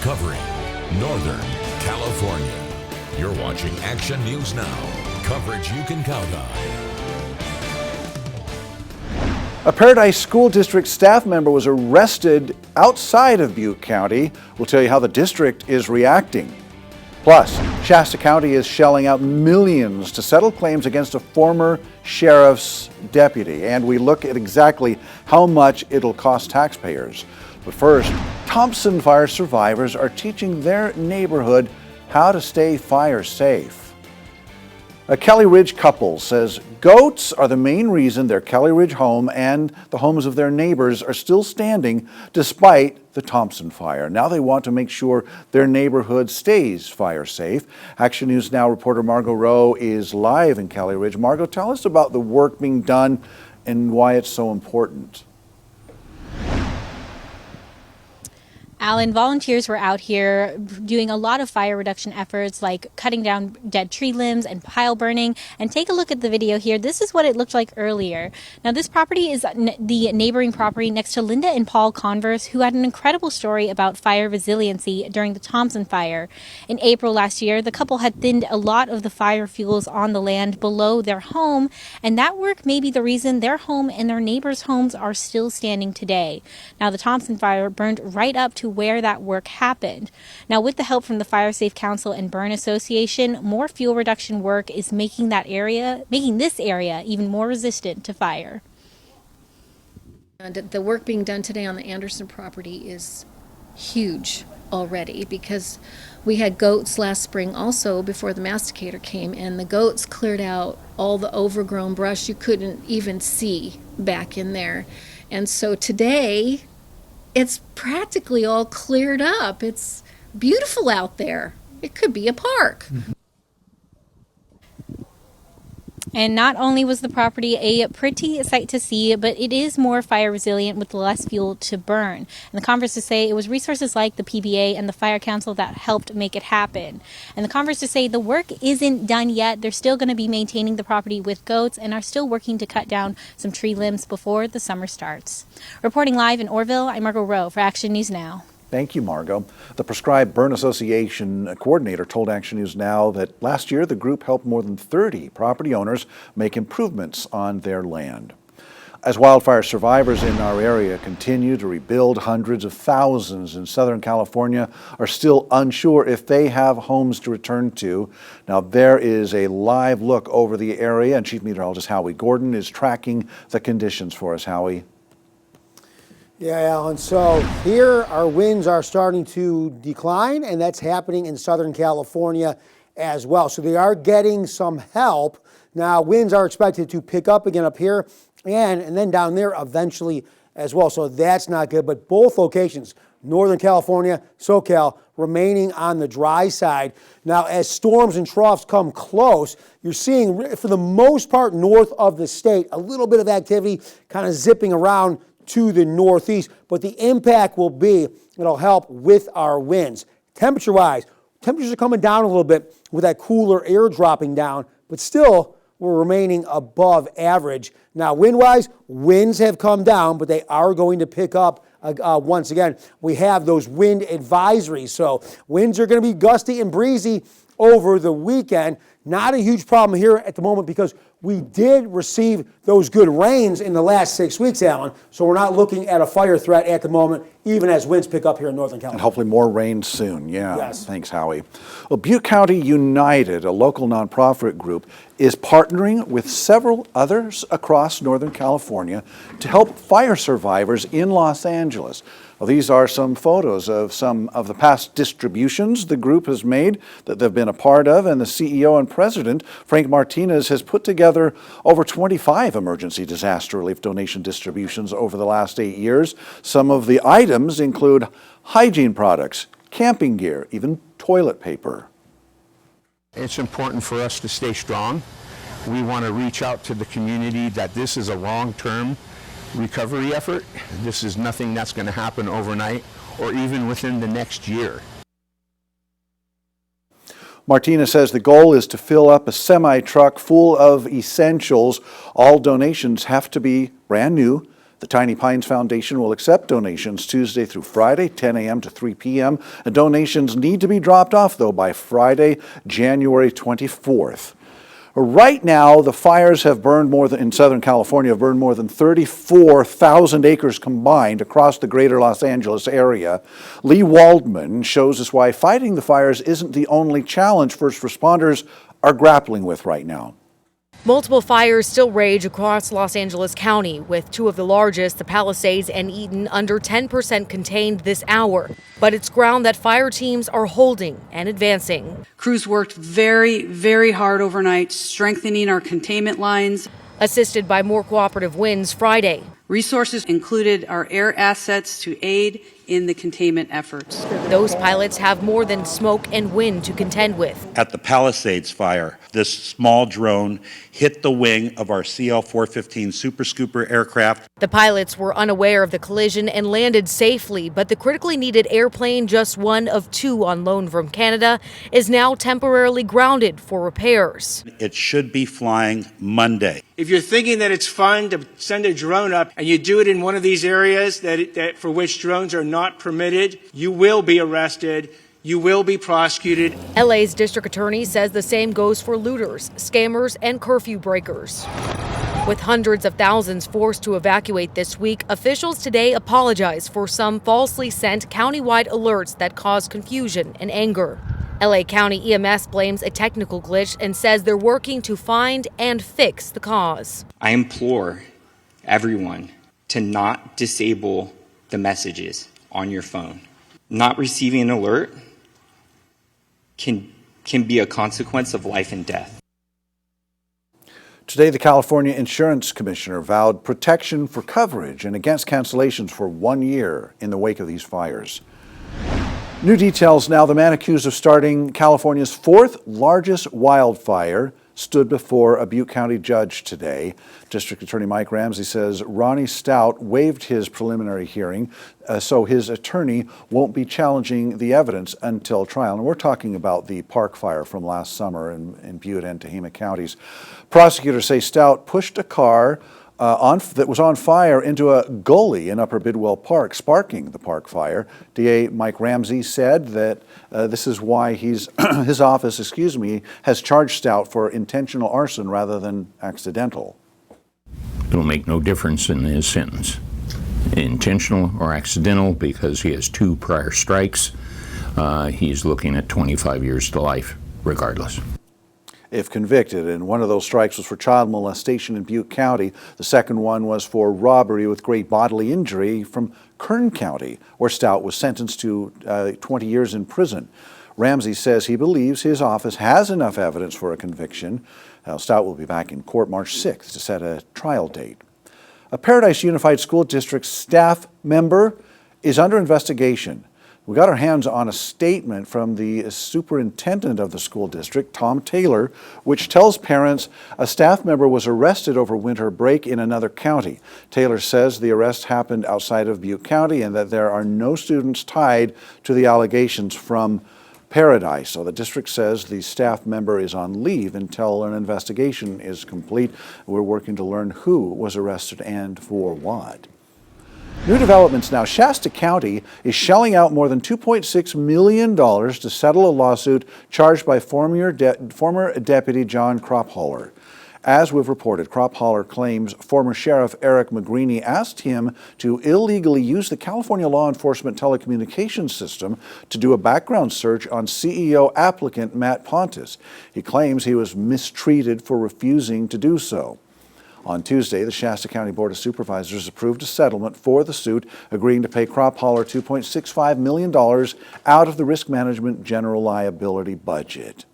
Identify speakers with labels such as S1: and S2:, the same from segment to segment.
S1: covering Northern California. You're watching Action News Now, coverage you can count on.
S2: A Paradise School District staff member was arrested outside of Butte County. We'll tell you how the district is reacting. Plus, Shasta County is shelling out millions to settle claims against a former sheriff's deputy. And we look at exactly how much it'll cost taxpayers. But first, Thompson fire survivors are teaching their neighborhood how to stay fire safe. A Kelly Ridge couple says goats are the main reason their Kelly Ridge home and the homes of their neighbors are still standing despite the Thompson fire. Now they want to make sure their neighborhood stays fire safe. Action News Now reporter Margot Rowe is live in Kelly Ridge. Margot, tell us about the work being done and why it's so important.
S3: Alan, volunteers were out here doing a lot of fire reduction efforts like cutting down dead tree limbs and pile burning. And take a look at the video here. This is what it looked like earlier. Now, this property is the neighboring property next to Linda and Paul Converse, who had an incredible story about fire resiliency during the Thompson fire. In April last year, the couple had thinned a lot of the fire fuels on the land below their home, and that work may be the reason their home and their neighbors' homes are still standing today. Now, the Thompson fire burned right up to where that work happened. Now, with the help from the Fire Safe Council and Burn Association, more fuel reduction work is making this area even more resistant to fire.
S4: And the work being done today on the Anderson property is huge already, because we had goats last spring also before the masticator came, and the goats cleared out all the overgrown brush you couldn't even see back in there. And so today it's practically all cleared up. It's beautiful out there. It could be a park.
S3: And not only was the property a pretty sight to see, but it is more fire resilient with less fuel to burn. And the Converses say it was resources like the PBA and the Fire Council that helped make it happen. And the Converses say the work isn't done yet. They're still going to be maintaining the property with goats and are still working to cut down some tree limbs before the summer starts. Reporting live in Orville, I'm Margot Rowe for Action News Now.
S2: Thank you, Margot. The Prescribed Burn Association coordinator told Action News Now that last year the group helped more than 30 property owners make improvements on their land. As wildfire survivors in our area continue to rebuild, hundreds of thousands in Southern California are still unsure if they have homes to return to. Now, there is a live look over the area, and Chief Meteorologist Howie Gordon is tracking the conditions for us. Howie.
S5: Yeah, Alan. So here our winds are starting to decline, and that's happening in Southern California as well. So they are getting some help. Now, winds are expected to pick up again up here and then down there eventually as well. So that's not good. But both locations, Northern California, SoCal, remaining on the dry side. Now, as storms and troughs come close, you're seeing, for the most part, north of the state, a little bit of activity kind of zipping around to the northeast, but the impact will be, it'll help with our winds. Temperature-wise, temperatures are coming down a little bit with that cooler air dropping down, but still we're remaining above average. Now, wind-wise, winds have come down, but they are going to pick up once again. We have those wind advisories, so winds are going to be gusty and breezy over the weekend. Not a huge problem here at the moment because we did receive those good rains in the last 6 weeks, Alan. So we're not looking at a fire threat at the moment, even as winds pick up here in Northern California.
S2: And hopefully more rain soon, yeah.
S5: Yes.
S2: Thanks, Howie. Well, Butte County United, a local nonprofit group, is partnering with several others across Northern California to help fire survivors in Los Angeles. Well, these are some photos of some of the past distributions the group has made that they've been a part of, and the CEO and president, Frank Martinez, has put together over 25 emergency disaster relief donation distributions over the last 8 years. Some of the items include hygiene products, camping gear, even toilet paper.
S6: It's important for us to stay strong. We want to reach out to the community that this is a long-term recovery effort. This is nothing that's going to happen overnight or even within the next year.
S2: Martinez says the goal is to fill up a semi-truck full of essentials. All donations have to be brand new. The Tiny Pines Foundation will accept donations Tuesday through Friday, 10 a.m. to 3 p.m. And donations need to be dropped off, though, by Friday, January 24th. Right now, the fires have burned in Southern California, have burned more than 34,000 acres combined across the greater Los Angeles area. Lee Waldman shows us why fighting the fires isn't the only challenge first responders are grappling with right now.
S7: Multiple fires still rage across Los Angeles County, with two of the largest, the Palisades and Eaton, under 10% contained this hour. But it's ground that fire teams are holding and advancing.
S8: Crews worked very, very hard overnight, strengthening our containment lines.
S7: Assisted by more cooperative winds Friday.
S8: Resources included our air assets to aid in the containment efforts.
S7: Those pilots have more than smoke and wind to contend with.
S9: At the Palisades fire, this small drone hit the wing of our CL-415 Super Scooper aircraft.
S7: The pilots were unaware of the collision and landed safely, but the critically needed airplane, just one of two on loan from Canada, is now temporarily grounded for repairs.
S9: It should be flying Monday.
S10: If you're thinking that it's fun to send a drone up and you do it in one of these areas that for which drones are not permitted, you will be arrested. You will be prosecuted.
S7: LA's district attorney says the same goes for looters, scammers, and curfew breakers. With hundreds of thousands forced to evacuate this week, officials today apologize for some falsely sent countywide alerts that caused confusion and anger. LA County EMS blames a technical glitch and says they're working to find and fix the cause.
S11: I implore everyone to not disable the messages on your phone. Not receiving an alert can be a consequence of life and death.
S2: Today, the California Insurance Commissioner vowed protection for coverage and against cancellations for 1 year in the wake of these fires. New details now. The man accused of starting California's fourth largest wildfire stood before a Butte County judge today. District Attorney Mike Ramsey says Ronnie Stout waived his preliminary hearing, so his attorney won't be challenging the evidence until trial. And we're talking about the park fire from last summer in Butte and Tehama counties. Prosecutors say Stout pushed a car that was on fire into a gully in Upper Bidwell Park, sparking the park fire. DA Mike Ramsey said that this is why his office, has charged Stout for intentional arson rather than accidental.
S12: It'll make no difference in his sentence, intentional or accidental, because he has 2 prior strikes. He's looking at 25 years to life, regardless.
S2: If convicted, and one of those strikes was for child molestation in Butte County. The second one was for robbery with great bodily injury from Kern County, where Stout was sentenced to 20 years in prison. Ramsey says he believes his office has enough evidence for a conviction. Stout will be back in court March 6th to set a trial date. A Paradise Unified School District staff member is under investigation. We got our hands on a statement from the superintendent of the school district, Tom Taylor, which tells parents a staff member was arrested over winter break in another county. Taylor says the arrest happened outside of Butte County and that there are no students tied to the allegations from Paradise. So the district says the staff member is on leave until an investigation is complete. We're working to learn who was arrested and for what. New developments now. Shasta County is shelling out more than $2.6 million to settle a lawsuit charged by former Deputy John Cropholler. As we've reported, Cropholler claims former Sheriff Eric McGreeny asked him to illegally use the California law enforcement telecommunications system to do a background search on CEO applicant Matt Pontus. He claims he was mistreated for refusing to do so. On Tuesday, the Shasta County Board of Supervisors approved a settlement for the suit, agreeing to pay Cropholler $2.65 million out of the Risk Management General Liability budget.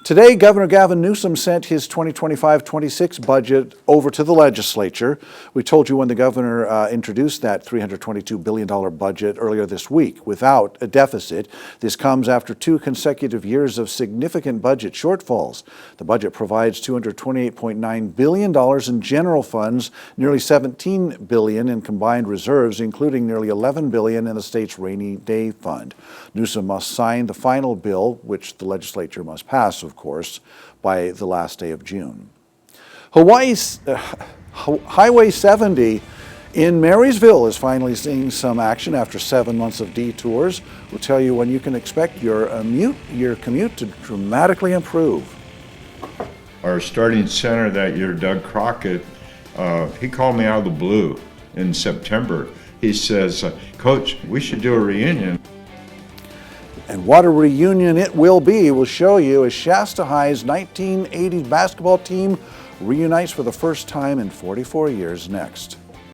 S2: Today, Governor Gavin Newsom sent his 2025-26 budget over to the legislature. We told you when the governor introduced that $322 billion budget earlier this week without a deficit. This comes after 2 consecutive years of significant budget shortfalls. The budget provides $228.9 billion in general funds, nearly $17 billion in combined reserves, including nearly $11 billion in the state's rainy day fund. Newsom must sign the final bill, which the legislature must pass, of course, by the last day of June. Hawaii's Highway 70 in Marysville is finally seeing some action after 7 months of detours. We'll tell you when you can expect your commute to dramatically improve.
S13: Our starting center that year, Doug Crockett, he called me out of the blue in September. He says, Coach, we should do a reunion.
S2: And what a reunion it will be. We'll show you as Shasta High's 1980s basketball team reunites for the first time in 44 years next.